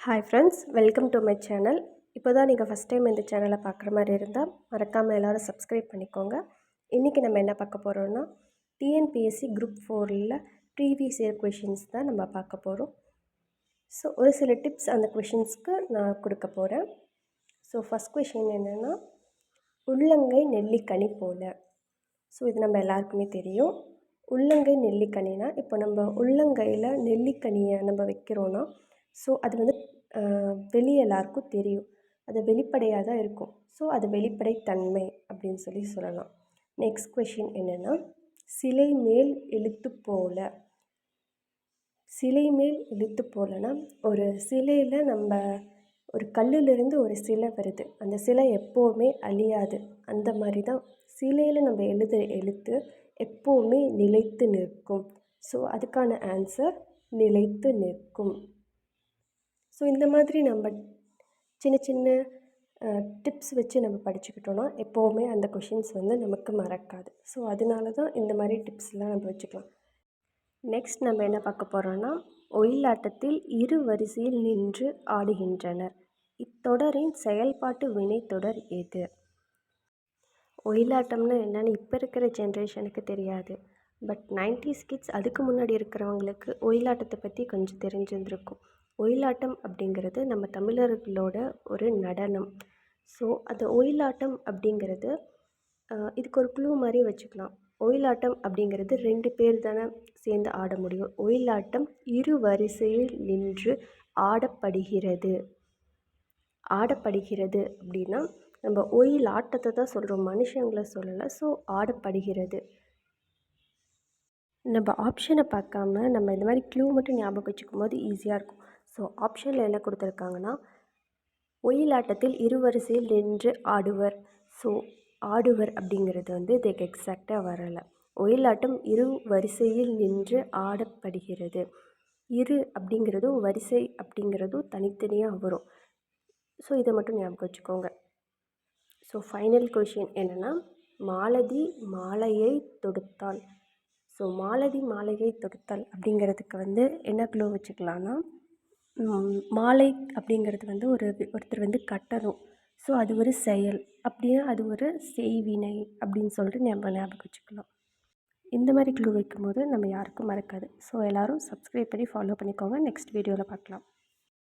Hi friends, welcome to my channel. இப்போ தான் நீங்கள் ஃபஸ்ட் டைம் இந்த சேனலை பார்க்குற மாதிரி இருந்தால் மறக்காமல் எல்லோரும் சப்ஸ்கிரைப் பண்ணிக்கோங்க. இன்றைக்கி நம்ம என்ன பார்க்க போகிறோன்னா, டிஎன்பிஎஸ்சி குரூப் 4ல் ப்ரீவியஸ் இயர் கொஷின்ஸ் தான் நம்ம பார்க்க போகிறோம். ஸோ ஒரு சில டிப்ஸ் அந்த கொஷின்ஸ்க்கு நான் கொடுக்க போகிறேன். ஸோ ஃபஸ்ட் கொஷின் என்னென்னா, உள்ளங்கை நெல்லிக்கனி போல. ஸோ இது நம்ம எல்லாருக்குமே தெரியும். உள்ளங்கை நெல்லிக்கனினா, இப்போ நம்ம உள்ளங்கையில் நெல்லிக்கனியை நம்ம வைக்கிறோன்னா, ஸோ அது வந்து வெளியே எல்லாருக்கும் தெரியும். அது வெளிப்படையாக தான் இருக்கும். ஸோ அது வெளிப்படைத்தன்மை அப்படின்னு சொல்லலாம். நெக்ஸ்ட் கொஷின் என்னென்னா, சிலை மேல் எழுத்து போல. சிலை மேல் எழுத்து போலனா, ஒரு சிலையில் நம்ம ஒரு கல்லிலிருந்து ஒரு சிலை வருது, அந்த சிலை எப்போவுமே அழியாது. அந்த மாதிரி தான் சிலையில் நம்ம எழுத்து எப்போவுமே நிலைத்து நிற்கும். ஸோ அதுக்கான ஆன்சர் நிலைத்து நிற்கும். ஸோ இந்த மாதிரி நம்ம சின்ன சின்ன டிப்ஸ் வச்சு நம்ம படிச்சுக்கிட்டோன்னா எப்போவுமே அந்த கொஷின்ஸ் வந்து நமக்கு மறக்காது. ஸோ அதனால தான் இந்த மாதிரி டிப்ஸ்லாம் நம்ம வச்சுக்கலாம். நெக்ஸ்ட் நம்ம என்ன பார்க்க போகிறோன்னா, ஒயிலாட்டத்தில் இரு வரிசையில் நின்று ஆடுகின்றனர். இத்தொடரின் செயல்பாட்டு வினைத்தொடர் எது? ஒயிலாட்டம்னா என்னென்னு இப்போ இருக்கிற ஜென்ரேஷனுக்கு தெரியாது. பட் 90s கிட்ஸ் அதுக்கு முன்னாடி இருக்கிறவங்களுக்கு ஒயிலாட்டத்தை பற்றி கொஞ்சம் தெரிஞ்சிருந்திருக்கும். ஒயிலாட்டம் அப்படிங்கிறது நம்ம தமிழர்களோட ஒரு நடனம். ஸோ அந்த ஒயிலாட்டம் அப்படிங்கிறது இதுக்கு ஒரு க்ளூ மாதிரி வச்சுக்கலாம். ஒயிலாட்டம் அப்படிங்கிறது 2 பேர் தானே சேர்ந்து ஆட முடியும். ஒயிலாட்டம் இரு வரிசையில் நின்று ஆடப்படுகிறது. ஆடப்படுகிறது அப்படின்னா நம்ம ஒயிலாட்டத்தை தான் சொல்கிறோம், மனுஷங்களை சொல்லலை. ஸோ ஆடப்படுகிறது. நம்ம ஆப்ஷனை பார்க்காம நம்ம இந்த மாதிரி க்ளூ மட்டும் ஞாபகம் வச்சுக்கும் போது ஈஸியாக இருக்கும். ஸோ ஆப்ஷனில் என்ன கொடுத்துருக்காங்கன்னா, ஒயிலாட்டத்தில் இருவரிசையில் நின்று ஆடுவர். ஸோ ஆடுவர் அப்படிங்கிறது வந்து இதுக்கு எக்ஸாக்டாக வரலை. ஒயிலாட்டம் இரு வரிசையில் நின்று ஆடப்படுகிறது. இரு அப்படிங்கிறதும் வரிசை அப்படிங்கிறதும் தனித்தனியாக வரும். ஸோ இதை மட்டும் ஞாபகம் வச்சுக்கோங்க. ஸோ ஃபைனல் கொஷின் என்னென்னா, மாலதி மாலையை தொடுத்தாள். ஸோ மாலதி மாலையை தொடுத்தாள் அப்படிங்கிறதுக்கு வந்து என்ன க்ளூ வச்சுக்கலான்னா, மாலை அப்படிங்கிறது வந்து ஒருத்தர் வந்து கட்டணும். ஸோ அது ஒரு செயல், அப்படியே அது ஒரு செய்வினை அப்படின்னு சொல்லிட்டு நம்ம ஞாபகம் வச்சுக்கலாம். இந்த மாதிரி க்ளூ வைக்கும்போது நம்ம யாருக்கும் மறக்காது. ஸோ எல்லோரும் சப்ஸ்கிரைப் பண்ணி ஃபாலோ பண்ணிக்கோங்க. நெக்ஸ்ட் வீடியோவில் பார்க்கலாம்.